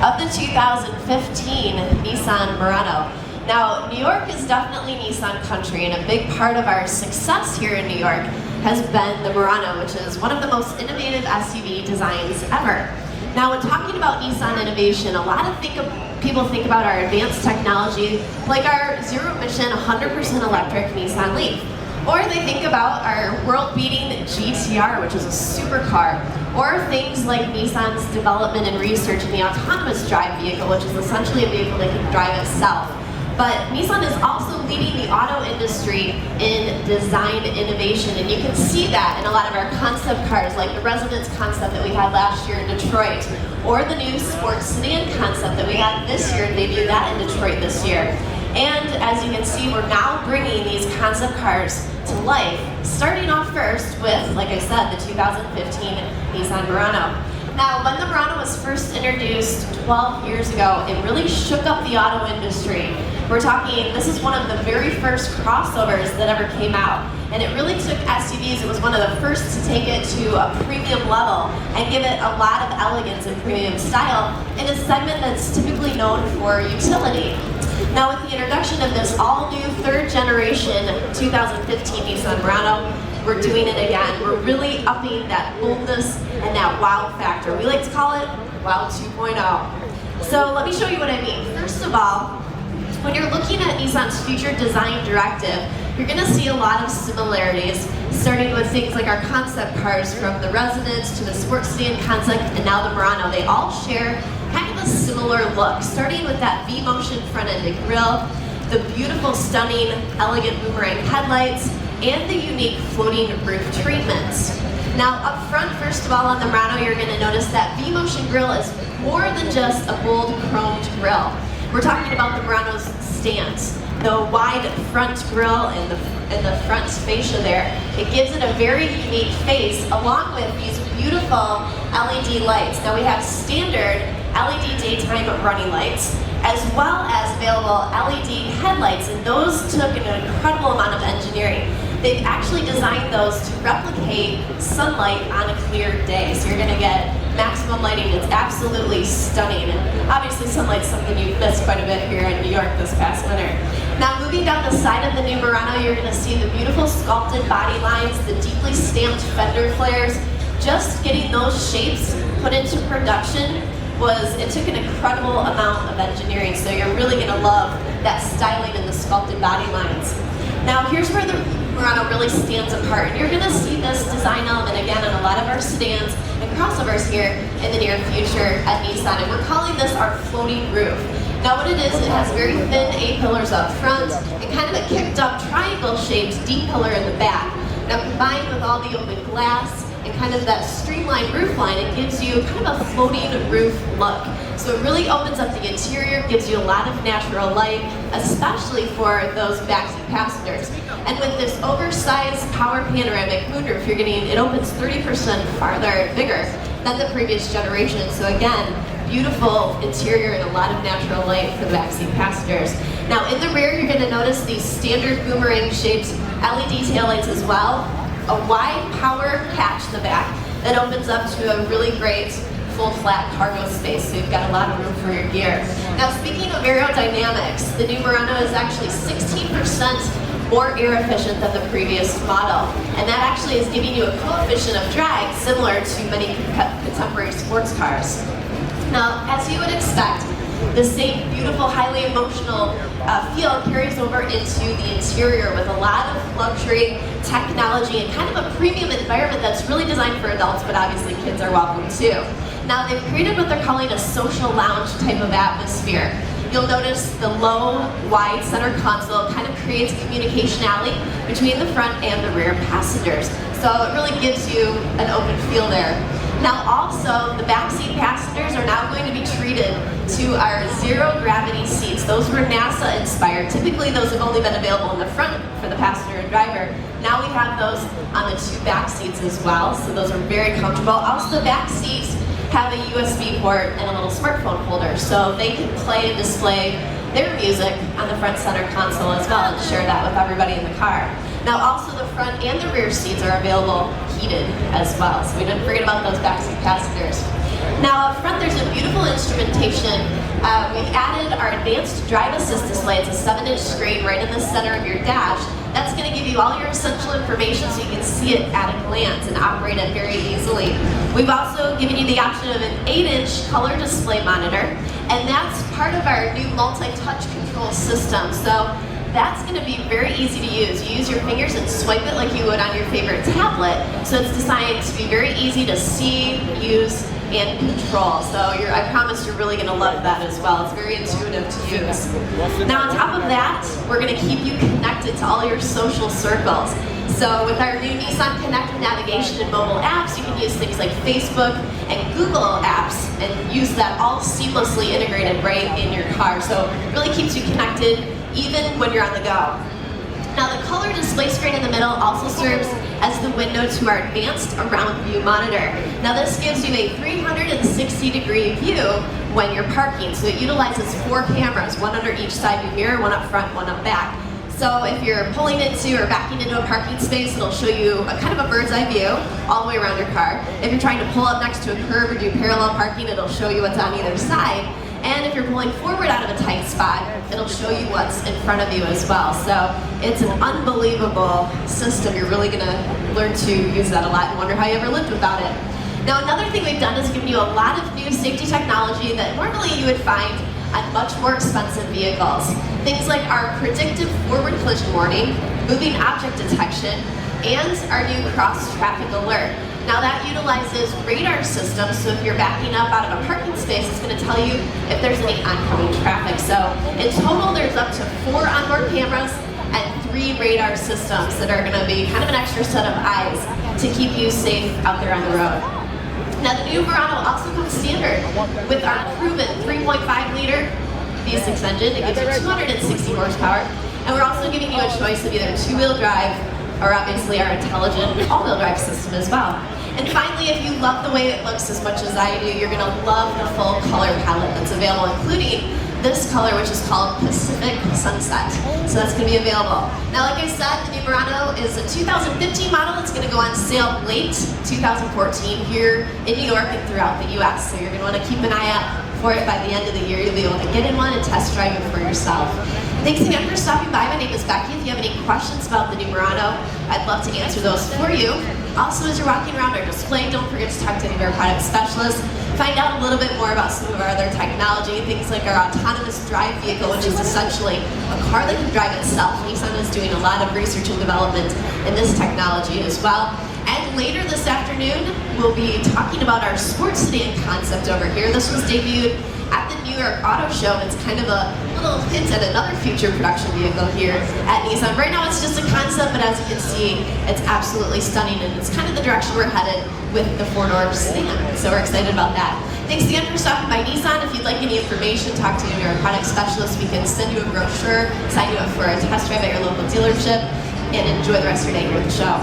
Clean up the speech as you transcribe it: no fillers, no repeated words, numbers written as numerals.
of the 2015 Nissan Murano. Now, New York is definitely Nissan country, and a big part of our success here in New York has been the Murano, which is one of the most innovative SUV designs ever. Now, when talking about Nissan innovation, a lot of people think about our advanced technology, like our zero-emission, 100% electric Nissan Leaf. Or they think about our world-beating GTR, which is a supercar. Or things like Nissan's development and research in the autonomous drive vehicle, which is essentially a vehicle that can drive itself. But Nissan is also leading the auto industry in design innovation, and you can see that in a lot of our concept cars, like the Resonance concept that we had last year in Detroit, or the new sports sedan concept that we had this year, debuted that in Detroit this year. And as you can see, we're now bringing these concept cars to life, starting off first with, like I said, the 2015 Nissan Murano. Now, when the Murano was first introduced 12 years ago, it really shook up the auto industry. We're talking, this is one of the very first crossovers that ever came out. And it really took SUVs, it was one of the first to take it to a premium level and give it a lot of elegance and premium style in a segment that's typically known for utility. Now, with the introduction of this all-new third-generation 2015 Nissan Murano, we're doing it again. We're really upping that boldness and that wow factor. We like to call it Wow 2.0. So let me show you what I mean. First of all, when you're looking at Nissan's future design directive, you're going to see a lot of similarities, starting with things like our concept cars, from the Resonance to the sports sedan concept and now the Murano. They all share kind of a similar look, starting with that V-motion front-ended grille, the beautiful, stunning, elegant boomerang headlights, and the unique floating roof treatments. Now, up front, first of all, on the Murano, you're going to notice that V-motion grille is more than just a bold chromed grille. We're talking about the Murano's stance, the wide front grille and the front fascia there. It gives it a very unique face, along with these beautiful LED lights. Now, we have standard LED daytime running lights, as well as available LED headlights, and those took an incredible amount of engineering. They've actually designed those to replicate sunlight on a clear day, so you're going to get maximum lighting. It's absolutely stunning, and obviously sunlight's something you've missed quite a bit here in New York this past winter. Now, moving down the side of the new Murano, you're going to see the beautiful sculpted body lines, the deeply stamped fender flares. Just getting those shapes put into production it took an incredible amount of engineering, so you're really going to love that styling and the sculpted body lines. Now, here's where the Murano really stands apart, and you're going to see this design element again on a lot of our sedans and crossovers here in the near future at Nissan, and we're calling this our floating roof. Now, what it has very thin A-pillars up front and kind of a kicked-up triangle-shaped D-pillar in the back. Now, combined with all the open glass and kind of that streamlined roof line, it gives you kind of a floating roof look. So it really opens up the interior, gives you a lot of natural light, especially for those backseat passengers. And with this oversized power panoramic moonroof, it opens 30% farther and bigger than the previous generation. So again, beautiful interior and a lot of natural light for the backseat passengers. Now, in the rear, you're going to notice these standard boomerang-shaped LED taillights as well. A wide power hatch in the back that opens up to a really great full flat cargo space, so you've got a lot of room for your gear. Now, speaking of aerodynamics, the new Murano is actually 16% more air efficient than the previous model, and that actually is giving you a coefficient of drag similar to many contemporary sports cars. Now, as you would expect, the same beautiful, highly emotional feel carries over into the interior with a lot of luxury, technology, and kind of a premium environment that's really designed for adults, but obviously kids are welcome too. Now, they've created what they're calling a social lounge type of atmosphere. You'll notice the low, wide center console kind of creates a communication alley between the front and the rear passengers. So it really gives you an open feel there. Now, also, the backseat passengers are now going to be treated to our zero-gravity seats. Those were NASA-inspired. Typically, those have only been available in the front for the passenger and driver. Now we have those on the two back seats as well, so those are very comfortable. Also, the back seats have a USB port and a little smartphone holder, so they can play and display their music on the front center console as well and share that with everybody in the car. Now, also the front and the rear seats are available heated as well, so we didn't forget about those backseat passengers. Now up front there's a beautiful instrumentation. We've added our advanced drive assist display. It's a 7-inch screen right in the center of your dash. That's going to give you all your essential information so you can see it at a glance and operate it very easily. We've also given you the option of an 8-inch color display monitor, and that's part of our new multi-touch control system. So that's going to be very easy to use. You use your fingers and swipe it like you would on your favorite tablet. So it's designed to be very easy to see, use, and control. So I promise you're really going to love that as well. It's very intuitive to use. Now on top of that, we're going to keep you connected to all your social circles. So with our new Nissan Connect navigation and mobile apps, you can use things like Facebook and Google apps and use that all seamlessly integrated right in your car. So it really keeps you connected even when you're on the go. Now the color display screen in the middle also serves as the window to our advanced around view monitor. Now this gives you a 360-degree view when you're parking. So it utilizes 4 cameras, one under each side of your mirror, one up front, one up back. So if you're pulling into or backing into a parking space, it'll show you a kind of a bird's eye view all the way around your car. If you're trying to pull up next to a curb or do parallel parking, it'll show you what's on either side. And if you're pulling forward out of a tight spot, it'll show you what's in front of you as well. So it's an unbelievable system. You're really going to learn to use that a lot and wonder how you ever lived without it. Now another thing we've done is given you a lot of new safety technology that normally you would find on much more expensive vehicles. Things like our predictive forward collision warning, moving object detection, and our new cross-traffic alert. Now that utilizes radar systems, so if you're backing up out of a parking space, it's going to tell you if there's any oncoming traffic. So in total, there's up to 4 onboard cameras and 3 radar systems that are going to be kind of an extra set of eyes to keep you safe out there on the road. Now the new Murano also comes standard with our proven 3.5-liter V6 engine. It gives you 260 horsepower, and we're also giving you a choice of either 2-wheel drive or obviously our intelligent all-wheel drive system as well. And finally, if you love the way it looks as much as I do, you're going to love the full color palette that's available, including this color, which is called Pacific Sunset. So that's going to be available. Now, like I said, the new Murano is a 2015 model. It's going to go on sale late 2014 here in New York and throughout the U.S. So you're going to want to keep an eye out for it. By the end of the year, you'll be able to get in one and test drive it for yourself. Thanks again for stopping by. My name is Becky. If you have any questions about the new Murano, I'd love to answer those for you. Also, as you're walking around our display, don't forget to talk to any of our product specialists. Find out a little bit more about some of our other technology, things like our autonomous drive vehicle, which is essentially a car that can drive itself. Nissan is doing a lot of research and development in this technology as well. And later this afternoon, we'll be talking about our sports sedan concept over here. This was debuted at the New York Auto Show, and it's kind of a little hint at another future production vehicle here at Nissan. Right now it's just a concept, but as you can see, it's absolutely stunning, and it's kind of the direction we're headed with the 4-door sedan. So we're excited about that. Thanks again for stopping by Nissan. If you'd like any information, talk to your product specialist. We can send you a brochure, sign you up for a test drive at your local dealership, and enjoy the rest of your day here at the show.